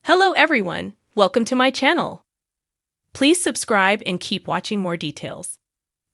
Hello everyone, welcome to my channel. Please subscribe and keep watching more details.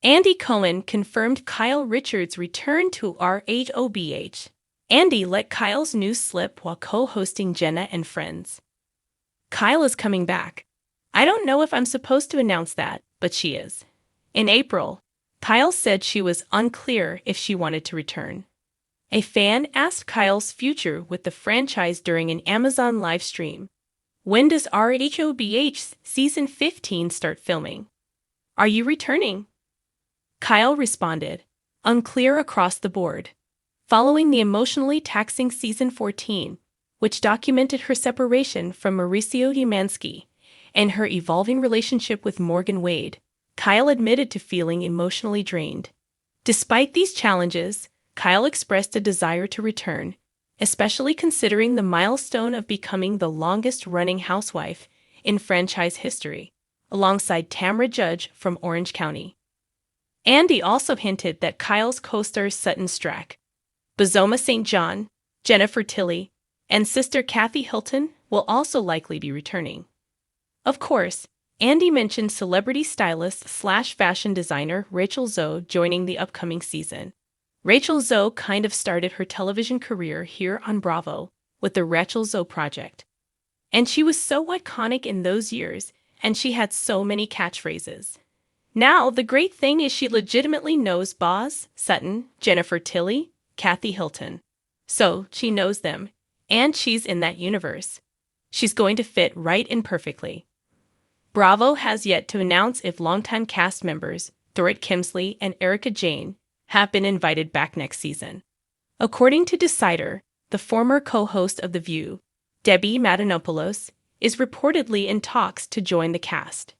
Andy Cohen confirmed Kyle Richards' return to RHOBH. Andy let Kyle's news slip while co-hosting Jenna and Friends. Kyle is coming back. I don't know if I'm supposed to announce that, but she is. In April, Kyle said she was unclear if she wanted to return. A fan asked Kyle's future with the franchise during an Amazon live stream. When does RHOBH Season 15 start filming? Are you returning? Kyle responded, unclear across the board. Following the emotionally taxing Season 14, which documented her separation from Mauricio Umansky and her evolving relationship with Morgan Wade, Kyle admitted to feeling emotionally drained. Despite these challenges, Kyle expressed a desire to return, especially considering the milestone of becoming the longest-running housewife in franchise history, alongside Tamra Judge from Orange County. Andy also hinted that Kyle's co-stars Sutton Strack, Bozoma St. John, Jennifer Tilly, and sister Kathy Hilton will also likely be returning. Of course, Andy mentioned celebrity stylist/fashion designer Rachel Zoe joining the upcoming season. Rachel Zoe kind of started her television career here on Bravo with the Rachel Zoe Project. And she was so iconic in those years, and she had so many catchphrases. Now, the great thing is she legitimately knows Boz, Sutton, Jennifer Tilly, Kathy Hilton. So, she knows them, and she's in that universe. She's going to fit right in perfectly. Bravo has yet to announce if longtime cast members, Thorett Kimsley and Erica Jane, have been invited back next season. According to Decider, the former co-host of The View, Debbie Matenopoulos, is reportedly in talks to join the cast.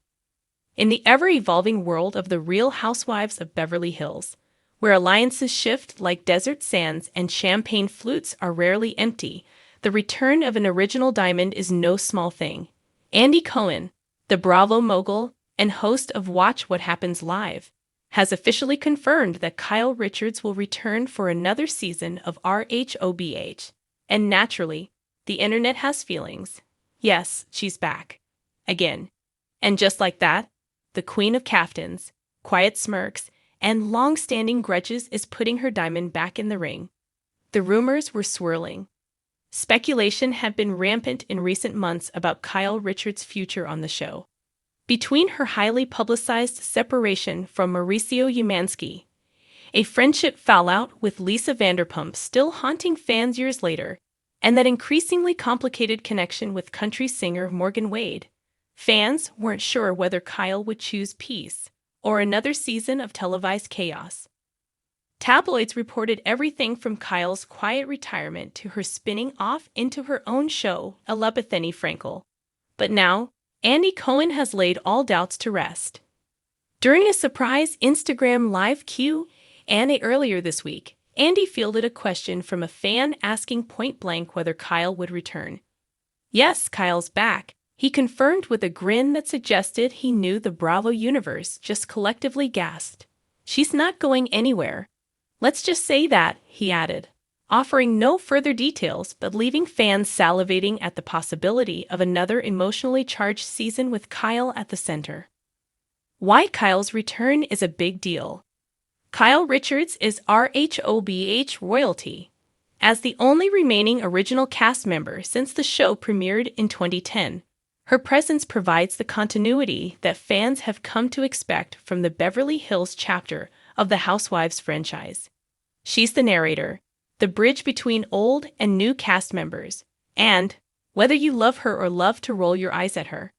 In the ever-evolving world of the Real Housewives of Beverly Hills, where alliances shift like desert sands and champagne flutes are rarely empty, the return of an original diamond is no small thing. Andy Cohen, the Bravo mogul and host of Watch What Happens Live, has officially confirmed that Kyle Richards will return for another season of RHOBH. And naturally, the internet has feelings. Yes, she's back. Again. And just like that, the queen of caftans, quiet smirks, and long-standing grudges is putting her diamond back in the ring. The rumors were swirling. Speculation had been rampant in recent months about Kyle Richards' future on the show. Between her highly publicized separation from Mauricio Umansky, a friendship fallout with Lisa Vanderpump still haunting fans years later, and that increasingly complicated connection with country singer Morgan Wade, fans weren't sure whether Kyle would choose peace or another season of televised chaos. Tabloids reported everything from Kyle's quiet retirement to her spinning off into her own show, Elizabethany Frankel. But now, Andy Cohen has laid all doubts to rest. During a surprise Instagram live Q&A earlier this week, Andy fielded a question from a fan asking point-blank whether Kyle would return. Yes, Kyle's back, he confirmed with a grin that suggested he knew the Bravo universe just collectively gasped. She's not going anywhere. Let's just say that, he added, offering no further details but leaving fans salivating at the possibility of another emotionally charged season with Kyle at the center. Why Kyle's return is a big deal. Kyle Richards is RHOBH royalty. As the only remaining original cast member since the show premiered in 2010, her presence provides the continuity that fans have come to expect from the Beverly Hills chapter of the Housewives franchise. She's the narrator, the bridge between old and new cast members, and, whether you love her or love to roll your eyes at her,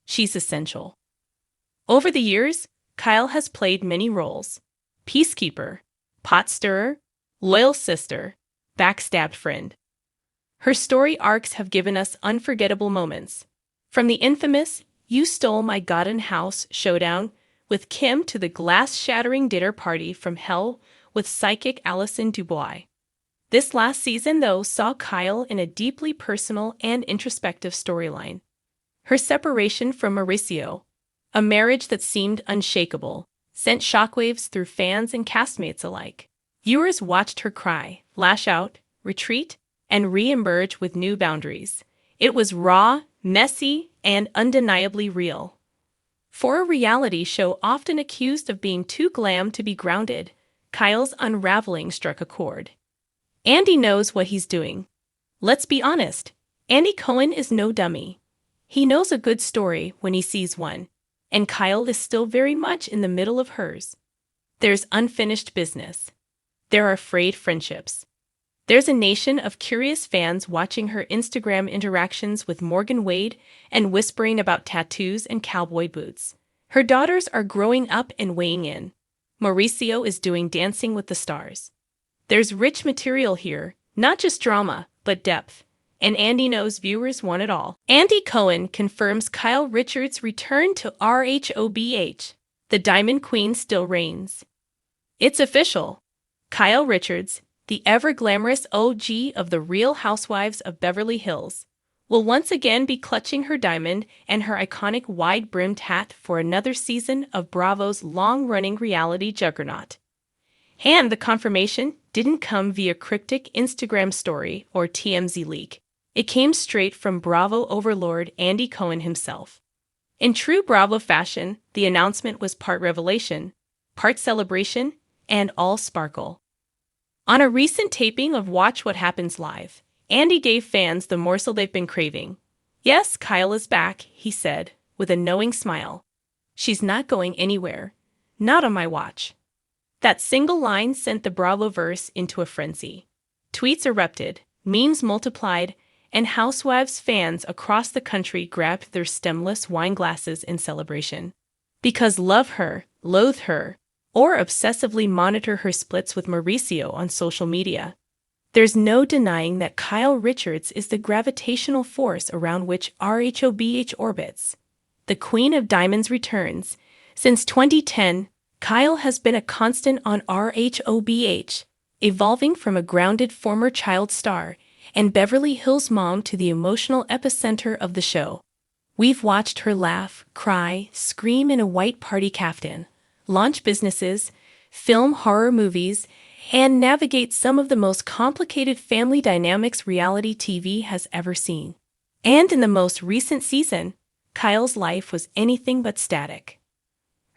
she's essential. Over the years, Kyle has played many roles: peacekeeper, pot stirrer, loyal sister, backstabbed friend. Her story arcs have given us unforgettable moments, from the infamous "You Stole My Garden House" showdown with Kim to the glass-shattering dinner party from hell with psychic Allison Dubois. This last season, though, saw Kyle in a deeply personal and introspective storyline. Her separation from Mauricio, a marriage that seemed unshakable, sent shockwaves through fans and castmates alike. Viewers watched her cry, lash out, retreat, and re-emerge with new boundaries. It was raw, messy, and undeniably real. For a reality show often accused of being too glam to be grounded, Kyle's unraveling struck a chord. Andy knows what he's doing. Let's be honest, Andy Cohen is no dummy. He knows a good story when he sees one, and Kyle is still very much in the middle of hers. There's unfinished business. There are frayed friendships. There's a nation of curious fans watching her Instagram interactions with Morgan Wade and whispering about tattoos and cowboy boots. Her daughters are growing up and weighing in. Mauricio is doing Dancing with the Stars. There's rich material here, not just drama, but depth. And Andy knows viewers want it all. Andy Cohen confirms Kyle Richards' return to RHOBH. The Diamond Queen still reigns. It's official. Kyle Richards, the ever-glamorous OG of the Real Housewives of Beverly Hills, will once again be clutching her diamond and her iconic wide-brimmed hat for another season of Bravo's long-running reality juggernaut. And the confirmation didn't come via cryptic Instagram story or TMZ leak. It came straight from Bravo overlord Andy Cohen himself. In true Bravo fashion, the announcement was part revelation, part celebration, and all sparkle. On a recent taping of Watch What Happens Live, Andy gave fans the morsel they've been craving. "Yes, Kyle is back," he said, with a knowing smile. "She's not going anywhere. Not on my watch." That single line sent the Bravoverse into a frenzy. Tweets erupted, memes multiplied, and Housewives fans across the country grabbed their stemless wine glasses in celebration. Because love her, loathe her, or obsessively monitor her splits with Mauricio on social media, there's no denying that Kyle Richards is the gravitational force around which RHOBH orbits. The Queen of Diamonds returns. Since 2010, Kyle has been a constant on RHOBH, evolving from a grounded former child star and Beverly Hills mom to the emotional epicenter of the show. We've watched her laugh, cry, scream in a white party caftan, launch businesses, film horror movies, and navigate some of the most complicated family dynamics reality TV has ever seen. And in the most recent season, Kyle's life was anything but static.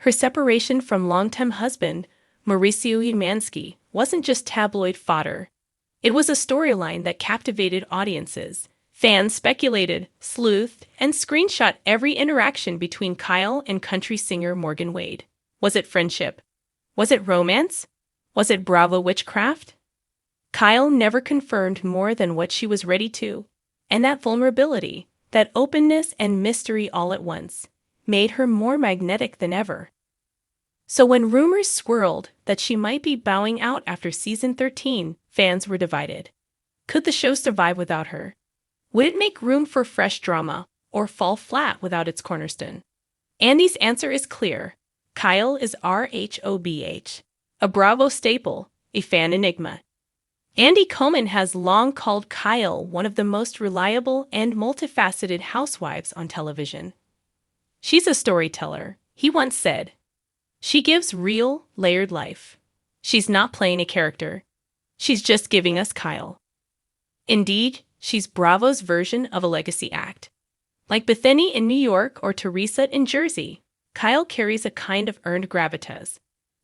Her separation from longtime husband, Mauricio Umansky, wasn't just tabloid fodder. It was a storyline that captivated audiences. Fans speculated, sleuthed, and screenshot every interaction between Kyle and country singer Morgan Wade. Was it friendship? Was it romance? Was it Bravo witchcraft? Kyle never confirmed more than what she was ready to, and that vulnerability, that openness and mystery all at once, made her more magnetic than ever. So when rumors swirled that she might be bowing out after season 13, fans were divided. Could the show survive without her? Would it make room for fresh drama, or fall flat without its cornerstone? Andy's answer is clear. Kyle is RHOBH, a Bravo staple, a fan enigma. Andy Cohen has long called Kyle one of the most reliable and multifaceted housewives on television. "She's a storyteller," he once said. "She gives real, layered life. She's not playing a character. She's just giving us Kyle." Indeed, she's Bravo's version of a legacy act. Like Bethany in New York or Teresa in Jersey, Kyle carries a kind of earned gravitas.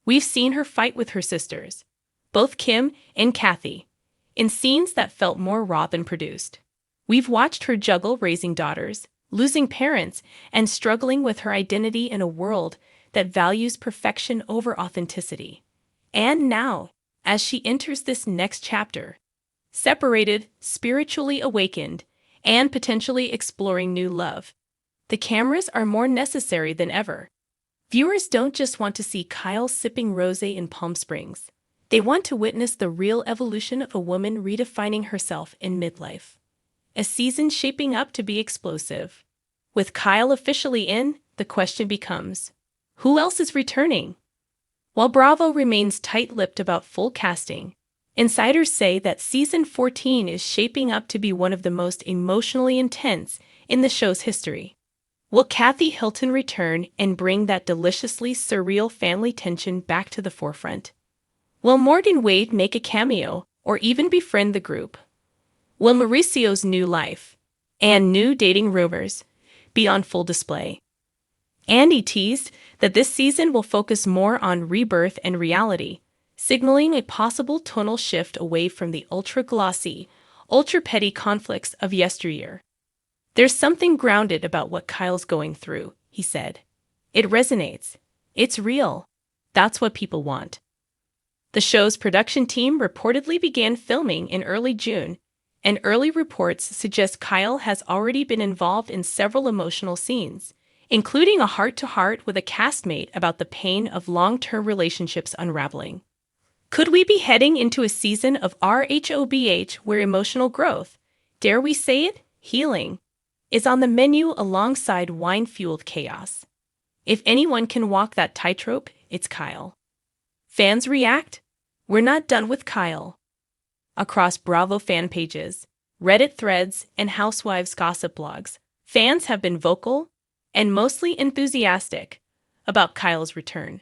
We've seen her fight with her sisters, both Kim and Kathy, in scenes that felt more raw than produced. We've watched her juggle raising daughters, losing parents, and struggling with her identity in a world that values perfection over authenticity. And now, as she enters this next chapter, separated, spiritually awakened, and potentially exploring new love, the cameras are more necessary than ever. Viewers don't just want to see Kyle sipping rosé in Palm Springs. They want to witness the real evolution of a woman redefining herself in midlife. A season shaping up to be explosive. With Kyle officially in, the question becomes, who else is returning? While Bravo remains tight-lipped about full casting, insiders say that season 14 is shaping up to be one of the most emotionally intense in the show's history. Will Kathy Hilton return and bring that deliciously surreal family tension back to the forefront? Will Morgan Wade make a cameo or even befriend the group? Will Mauricio's new life, and new dating rumors be on full display. Andy teased that this season will focus more on rebirth and reality, signaling a possible tonal shift away from the ultra-glossy, ultra-petty conflicts of yesteryear. There's something grounded about what Kyle's going through, he said. It resonates. It's real. That's what people want. The show's production team reportedly began filming in early June, and early reports suggest Kyle has already been involved in several emotional scenes, including a heart-to-heart with a castmate about the pain of long-term relationships unraveling. Could we be heading into a season of RHOBH where emotional growth, dare we say it, healing, is on the menu alongside wine-fueled chaos? If anyone can walk that tightrope, it's Kyle. Fans react? We're not done with Kyle. Across Bravo fan pages, Reddit threads, and Housewives gossip blogs, fans have been vocal and mostly enthusiastic about Kyle's return.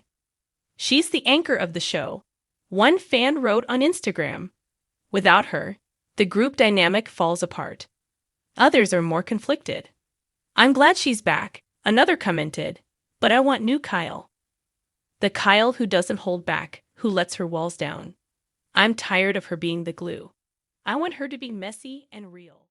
She's the anchor of the show, one fan wrote on Instagram. Without her, the group dynamic falls apart. Others are more conflicted. I'm glad she's back, another commented, but I want new Kyle. The Kyle who doesn't hold back, who lets her walls down. I'm tired of her being the glue. I want her to be messy and real.